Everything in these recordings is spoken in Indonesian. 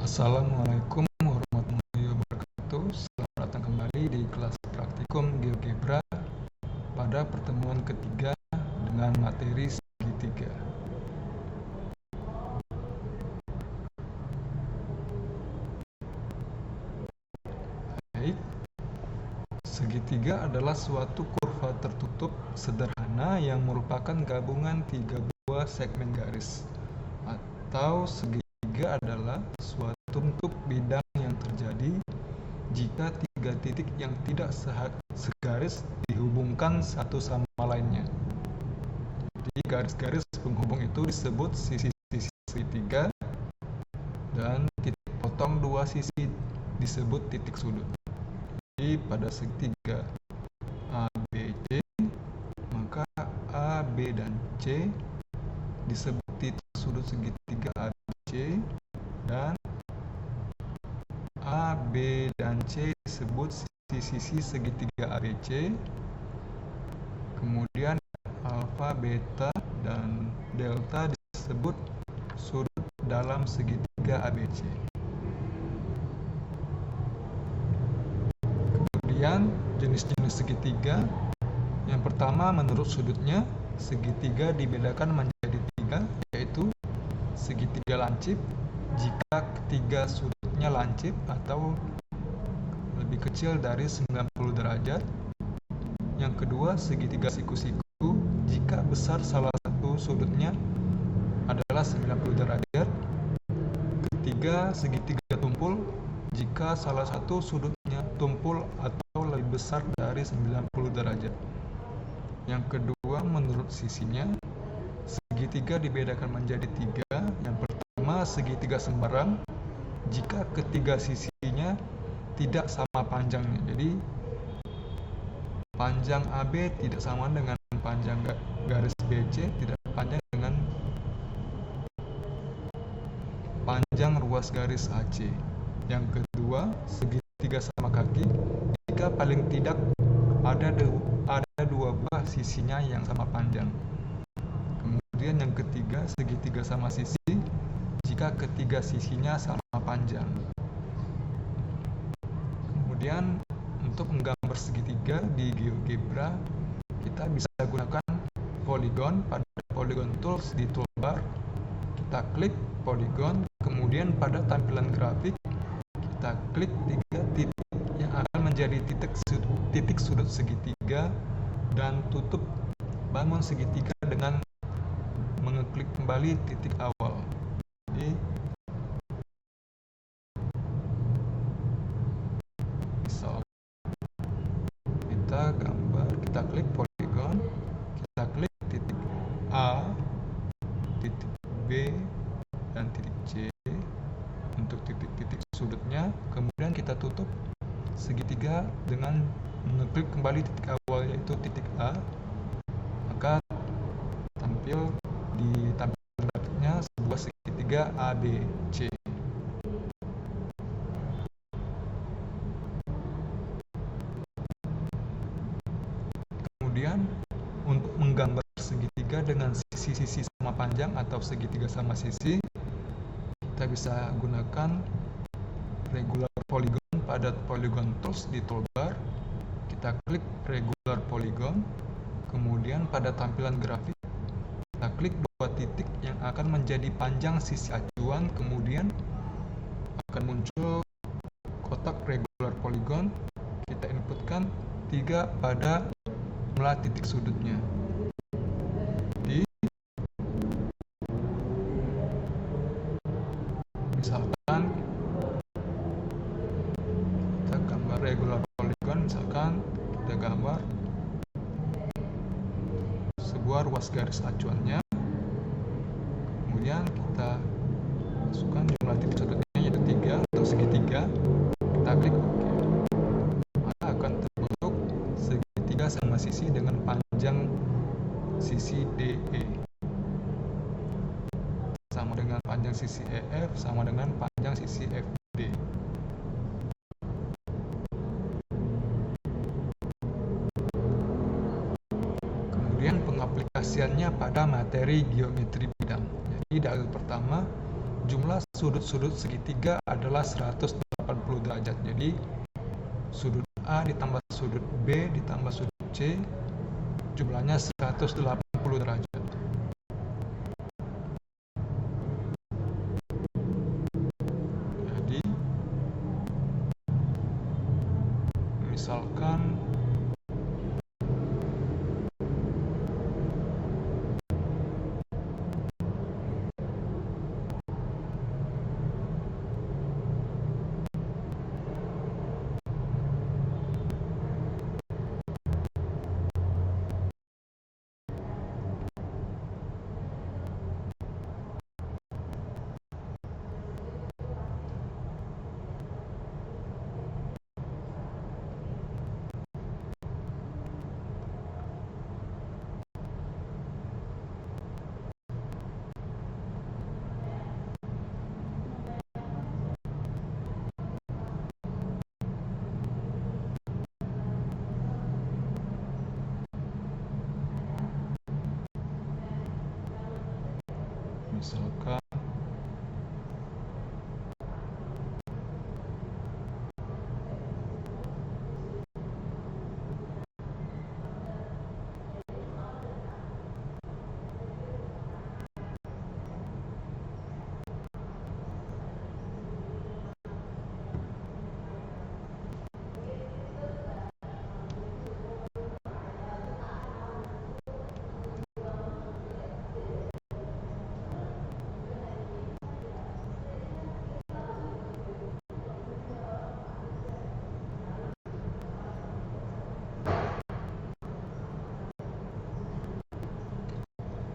Assalamualaikum warahmatullahi wabarakatuh. Selamat datang kembali di kelas praktikum GeoGebra pada pertemuan ketiga dengan materi segitiga. Baik, segitiga adalah suatu kurva tertutup sederhana yang merupakan gabungan tiga buah segmen garis, atau segitiga adalah suatu bentuk bidang yang terjadi jika tiga titik yang tidak segaris dihubungkan satu sama lainnya. Jadi garis-garis penghubung itu disebut sisi-sisi segitiga, dan titik potong dua sisi disebut titik sudut. Jadi pada segitiga ABC, maka A, B, dan C disebut titik sudut segitiga ABC, dan A, B, dan C disebut sisi-sisi segitiga ABC. Kemudian alfa, beta, dan delta disebut sudut dalam segitiga ABC. Kemudian jenis-jenis segitiga. Yang pertama, menurut sudutnya, segitiga dibedakan menjadi tiga, yaitu segitiga lancip jika ketiga sudutnya lancip atau lebih kecil dari 90 derajat. Yang kedua, segitiga siku-siku jika besar salah satu sudutnya adalah 90 derajat. Ketiga, segitiga tumpul jika salah satu sudutnya tumpul atau lebih besar dari 90 derajat. Yang kedua, menurut sisinya, segitiga dibedakan menjadi tiga. Yang pertama, segitiga sembarang jika ketiga sisinya tidak sama panjangnya. Jadi panjang AB tidak sama dengan panjang garis BC, tidak panjang dengan panjang ruas garis AC. Yang kedua, segitiga sama kaki jika paling tidak ada dua buah sisinya yang sama panjang. Kemudian yang ketiga, segitiga sama sisi jika ketiga sisinya sama panjang. Kemudian untuk menggambar segitiga di GeoGebra, kita bisa gunakan polygon. Pada polygon tools di toolbar, kita klik polygon, kemudian pada tampilan grafik kita klik tiga titik yang akan menjadi titik sudut segitiga, dan tutup bangun segitiga dengan mengeklik kembali titik awal. Jadi misal kita gambar, kita klik polygon, kita klik titik A, titik B, dan titik C untuk titik-titik sudutnya. Kemudian kita tutup segitiga dengan mengeklik kembali titik awal, yaitu titik A. Maka tampil di tampilan grafiknya sebuah segitiga ABC. Kemudian untuk menggambar segitiga dengan sisi-sisi sama panjang atau segitiga sama sisi, kita bisa gunakan regular polygon. Pada polygon tools di toolbar, kita klik regular polygon, kemudian pada tampilan grafik kita klik dua titik yang akan menjadi panjang sisi acuan, kemudian akan muncul kotak regular polygon. Kita inputkan 3 pada jumlah titik sudutnya. Jadi misalkan kita gambar regular polygon, misalkan kita gambar sebuah ruas garis acuannya, kemudian kita masukkan jumlah titik sudutnya yaitu 3 untuk segitiga, kita klik OK, maka akan terbentuk segitiga sama sisi dengan panjang sisi DE sama dengan panjang sisi EF sama dengan panjang sisi FD. Kemudian pengaplikasiannya pada materi geometri bidang. Jadi dalil pertama, jumlah sudut-sudut segitiga adalah 180 derajat. Jadi sudut A ditambah sudut B ditambah sudut C jumlahnya 180 derajat. Jadi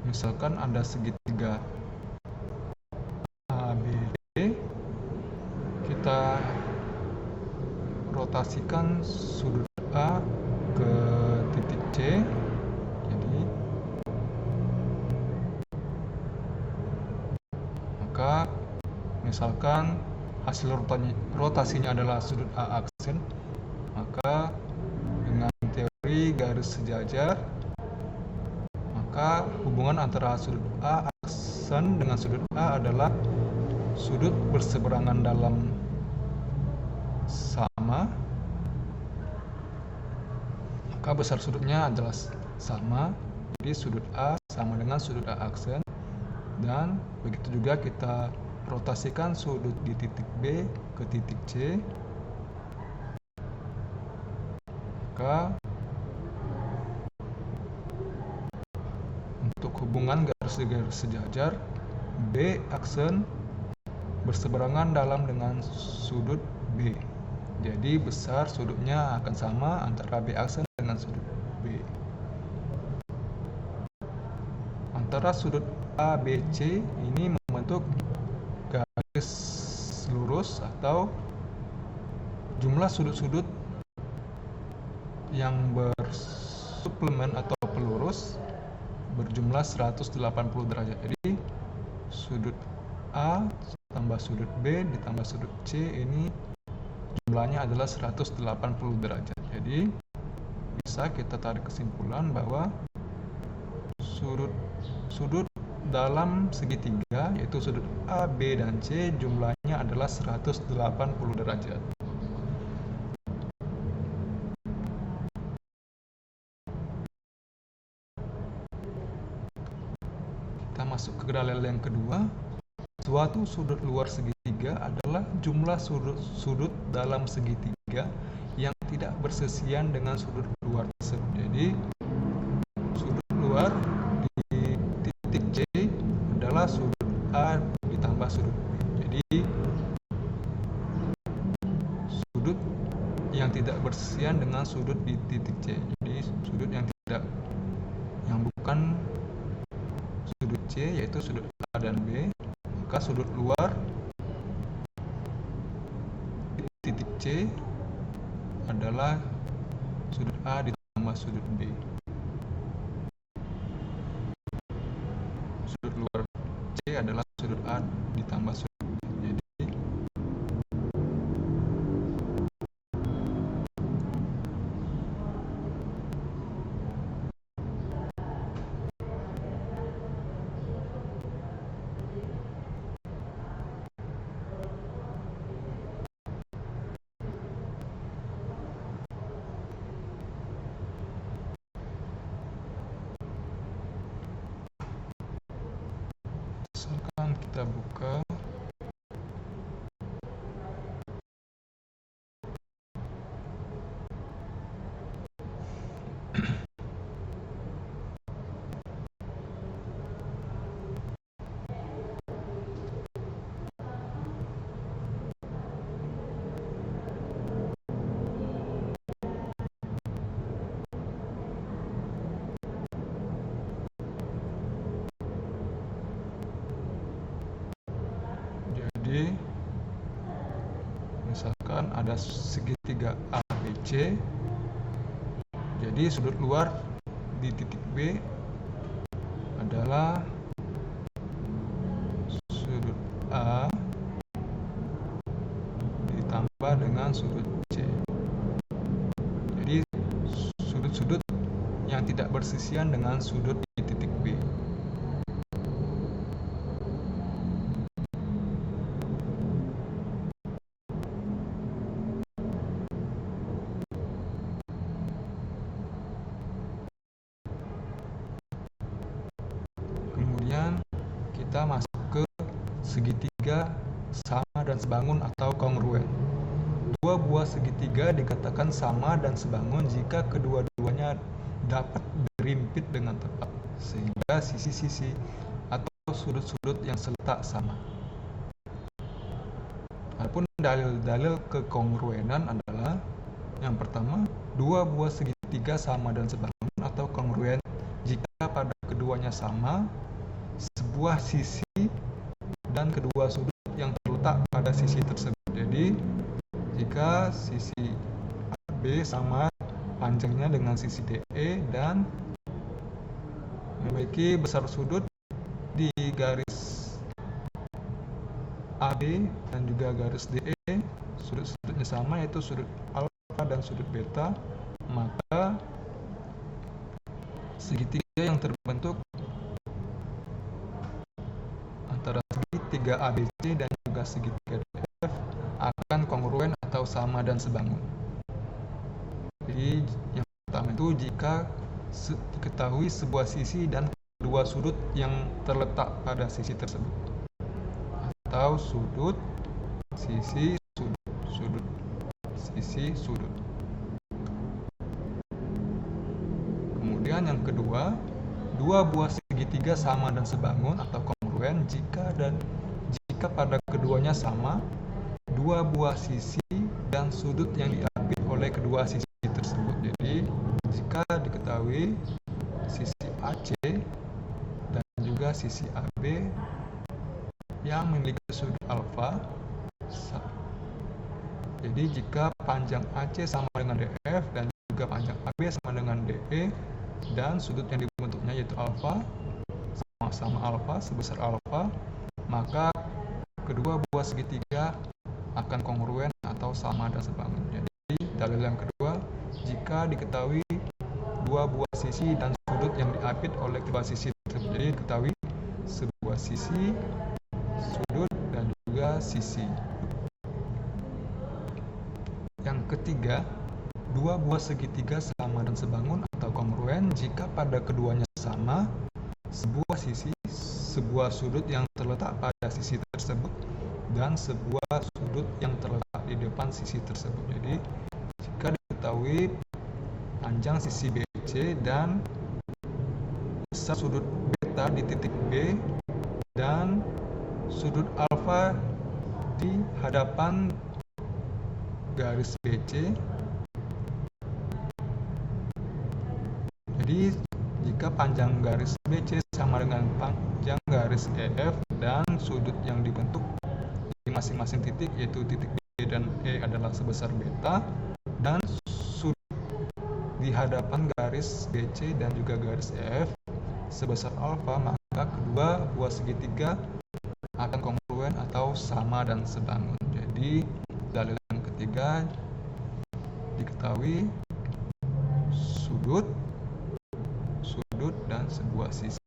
misalkan ada segitiga ABD, kita rotasikan sudut A ke titik C. Jadi maka misalkan hasil rotasinya adalah sudut A aksen, maka dengan teori garis sejajar maka hubungan antara sudut A aksen dengan sudut A adalah sudut berseberangan dalam sama, maka besar sudutnya adalah sama. Jadi sudut A sama dengan sudut A aksen, dan begitu juga kita rotasikan sudut di titik B ke titik C, maka untuk hubungan garis sejajar B aksen berseberangan dalam dengan sudut B. Jadi besar sudutnya akan sama antara B aksen dengan sudut B. Antara sudut ABC ini membentuk garis lurus atau jumlah sudut-sudut yang bersuplemen atau pelurus berjumlah 180 derajat. Jadi sudut A tambah sudut B ditambah sudut C ini jumlahnya adalah 180 derajat. Jadi bisa kita tarik kesimpulan bahwa sudut dalam segitiga yaitu sudut A, B, dan C jumlahnya adalah 180 derajat. Kita masuk ke dalil yang kedua. Suatu sudut luar segitiga adalah jumlah sudut dalam segitiga yang tidak bersisian dengan sudut luar tersebut. Jadi sudut luar di titik C adalah sudut A ditambah sudut B. Jadi sudut yang tidak bersisian dengan sudut di titik C. Jadi sudut yang bukan sudut C yaitu sudut A dan B, maka sudut luar di titik C adalah sudut A ditambah sudut B. Sudut luar C adalah sudut A ditambah sudut B. Jadi kita buka. Jadi misalkan ada segitiga ABC, jadi sudut luar di titik B adalah sudut A ditambah dengan sudut C. Jadi sudut-sudut yang tidak bersisian dengan sudut di titik B. Kemudian kita masuk ke segitiga sama dan sebangun atau kongruen. Dua buah segitiga dikatakan sama dan sebangun jika kedua-duanya dapat berimpit dengan tepat, sehingga sisi-sisi atau sudut-sudut yang seletak sama. Adapun dalil-dalil kekongruenan adalah yang pertama, dua buah segitiga sama dan sebangun atau kongruen jika pada keduanya sama sebuah sisi dan kedua sudut yang terletak pada sisi tersebut. Jadi jika sisi AB sama panjangnya dengan sisi DE dan memiliki besar sudut di garis AB dan juga garis DE, sudut-sudutnya sama yaitu sudut alfa dan sudut beta, maka segitiga yang terbentuk antara segitiga ABC dan juga segitiga DF akan kongruen atau sama dan sebangun. Jadi yang pertama itu jika diketahui sebuah sisi dan kedua sudut yang terletak pada sisi tersebut, atau sudut, sisi, sudut, sudut, sisi, sudut. Kemudian yang kedua, dua buah segitiga sama dan sebangun atau kongruen jika pada keduanya sama dua buah sisi dan sudut yang diapit oleh kedua sisi tersebut. Jadi jika diketahui sisi AC dan juga sisi AB yang memiliki sudut alfa, jadi jika panjang AC sama dengan DF dan juga panjang AB sama dengan DE dan sudut yang dibentuknya yaitu alfa, sama-sama alfa, sebesar alfa, maka kedua buah segitiga akan kongruen atau sama dan sebangun. Jadi dalil yang kedua, jika diketahui dua buah sisi dan sudut yang diapit oleh kedua sisi tersebut. Jadi diketahui sebuah sisi, sudut, dan juga sisi. Yang ketiga, dua buah segitiga sama dan sebangun atau kongruen jika pada keduanya sama sebuah sisi, sebuah sudut yang terletak pada sisi tersebut dan sebuah sudut yang terletak di depan sisi tersebut. Jadi jika diketahui panjang sisi BC dan besar sudut beta di titik B dan sudut alfa di hadapan garis BC, jadi jika panjang garis BC sama dengan panjang garis EF dan sudut yang dibentuk di masing-masing titik yaitu titik B dan E adalah sebesar beta dan sudut di hadapan garis BC dan juga garis EF sebesar alfa, maka kedua buah segitiga akan kongruen atau sama dan sebangun. Jadi dalil yang ketiga, diketahui sudut, dan sebuah sisi.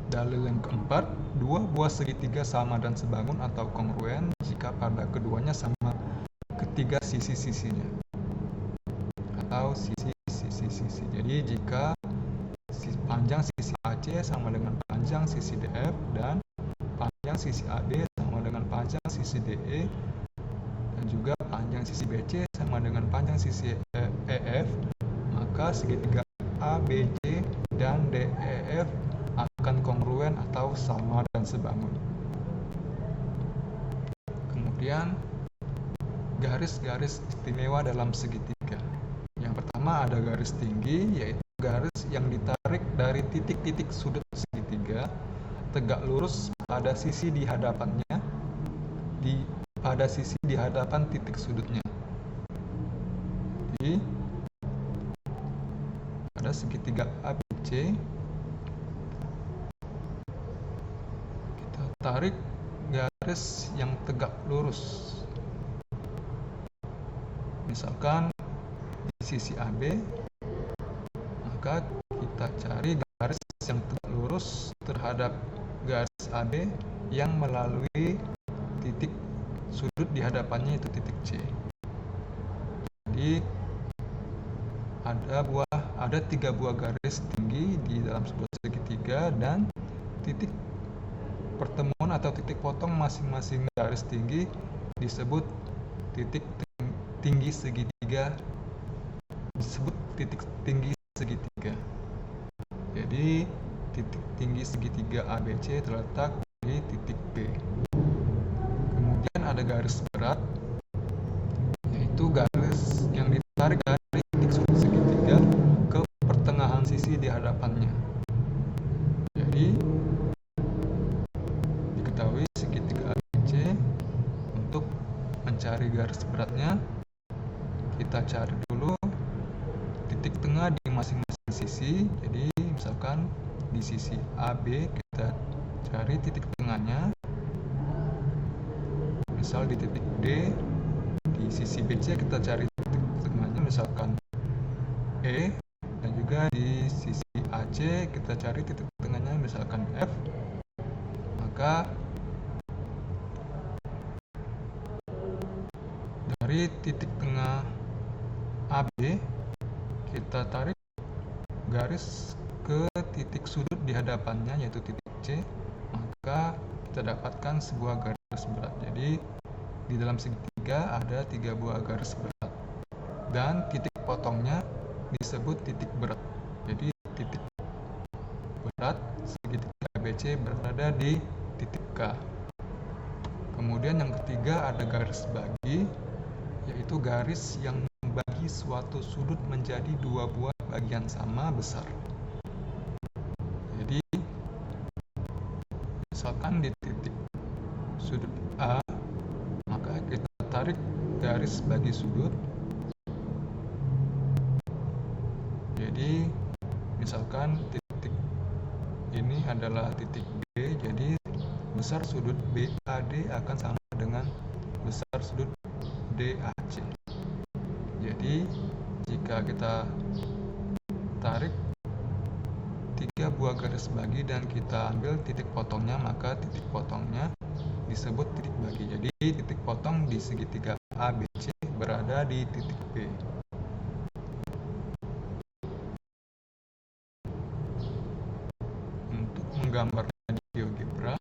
Dalil yang keempat, dua buah segitiga sama dan sebangun atau kongruen jika pada keduanya sama ketiga sisi-sisinya atau sisi-sisi. Jadi jika panjang sisi AC sama dengan panjang sisi DF, dan panjang sisi AB sama dengan panjang sisi DE, dan juga panjang sisi BC sama dengan panjang sisi EF, maka segitiga ABC dan DEF akan kongruen atau sama dan sebangun. Kemudian garis-garis istimewa dalam segitiga. Yang pertama ada garis tinggi, yaitu garis yang ditarik dari titik-titik sudut segitiga tegak lurus pada sisi di hadapannya, pada sisi di hadapan titik sudutnya. Jadi pada segitiga ABC kita tarik garis yang tegak lurus. Misalkan di sisi AB, maka kita cari garis yang tegak lurus terhadap garis AB yang melalui titik sudut di hadapannya, itu titik C. Jadi ada 3 buah garis tinggi di dalam sebuah segitiga, dan titik pertemuan atau titik potong masing-masing garis tinggi disebut titik tinggi segitiga, Jadi titik tinggi segitiga ABC terletak di titik B. Kemudian ada garis berat, yaitu garis yang ditarik dari titik sudut segitiga ke pertengahan sisi di hadapannya. Jadi diketahui segitiga ABC, untuk mencari garis beratnya kita cari dulu titik tengah di masing-masing sisi. Jadi misalkan di sisi AB kita cari titik tengahnya, misal di titik D. Di sisi BC kita cari titik tengahnya, misalkan E, dan juga di sisi AC kita cari titik tengahnya, misalkan F. Maka dari titik tengah AB kita tarik garis ke titik sudut di hadapannya, yaitu titik C, maka kita dapatkan sebuah garis berat. Jadi di dalam segitiga ada 3 buah garis berat, dan titik potongnya disebut titik berat. Jadi titik berat segitiga ABC berada di titik K. Kemudian yang ketiga ada garis bagi, yaitu garis yang membagi suatu sudut menjadi 2 buah bagian sama besar. Jadi misalkan di titik sudut A, maka kita tarik garis bagi sudut. Jadi misalkan titik ini adalah titik B, jadi besar sudut BAD akan sama dengan besar sudut DAC. Jadi jika kita tarik 3 buah garis bagi dan kita ambil titik potongnya, maka titik potongnya disebut titik bagi. Jadi titik potong di segitiga ABC berada di titik B. Untuk menggambarkan GeoGebra,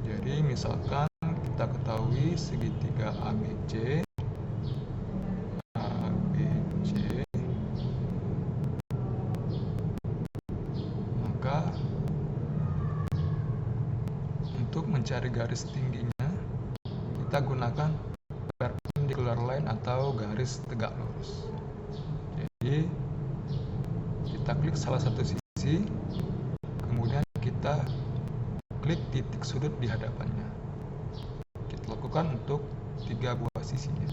jadi misalkan kita ketahui segitiga ABC, maka untuk mencari garis tingginya kita gunakan perpendicular line atau garis tegak lurus. Jadi kita klik salah satu sisi, kemudian kita klik titik sudut di hadapannya. Kita lakukan untuk 3 buah sisinya.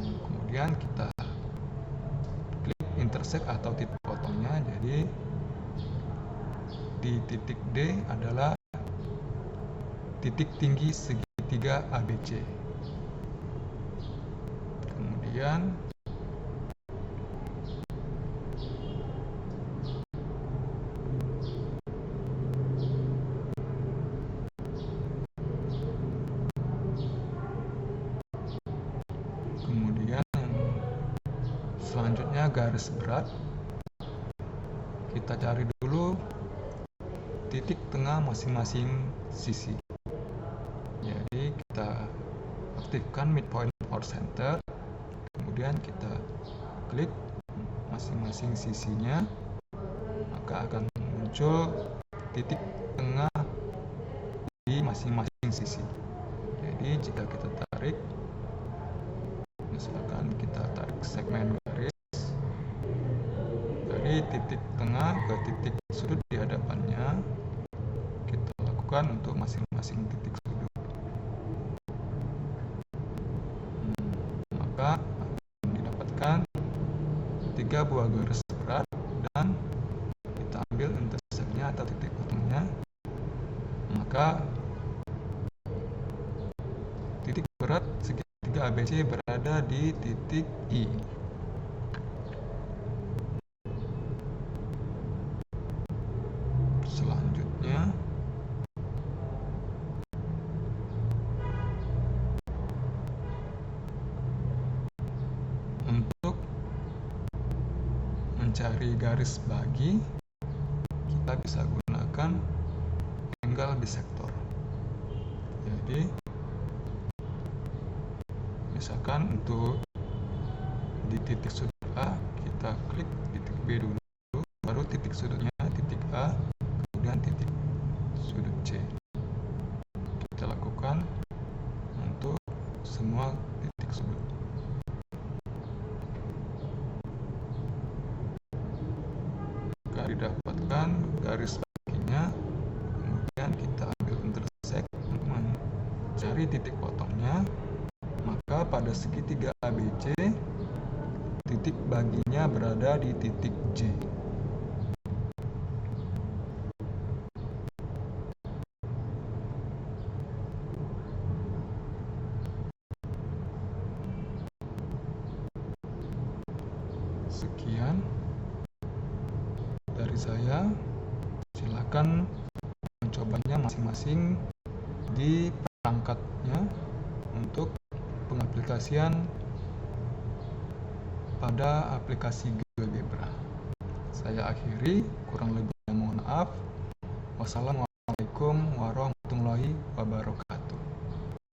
Kemudian kita klik intersect atau titik potongnya. Jadi di titik D adalah titik tinggi segitiga ABC. Kemudian Selanjutnya garis berat. Kita cari dulu titik tengah masing-masing sisi. Jadi kita aktifkan midpoint or center, kemudian kita klik masing-masing sisinya, maka akan muncul titik tengah di masing-masing sisi. Jadi jika kita tarik, misalkan kita tarik segmen garis dari titik tengah ke titik sudut di hadapannya, kita lakukan untuk masing-masing titik sudut. Maka akan didapatkan 3 buah garis berat, dan kita ambil interseksinya atau titik potongnya, maka titik berat segitiga ABC berada di titik I. Selanjutnya untuk mencari garis bagi, kita bisa gunakan angle bisector. Jadi misalkan untuk di titik sudut A, kita klik titik B dulu, baru titik sudutnya titik A, kemudian titik sudut C. Kita lakukan untuk semua titik sudut. Jika didapatkan garis baginya, kemudian kita ambil intersect untuk mencari titik potongnya, maka pada segitiga ABC titik baginya berada di titik J. Sekian dari saya. Silakan mencobanya masing-masing di perangkatnya untuk pengaplikasian pada aplikasi GeoGebra. Saya akhiri, kurang lebihnya mohon maaf. Wassalamualaikum warahmatullahi wabarakatuh.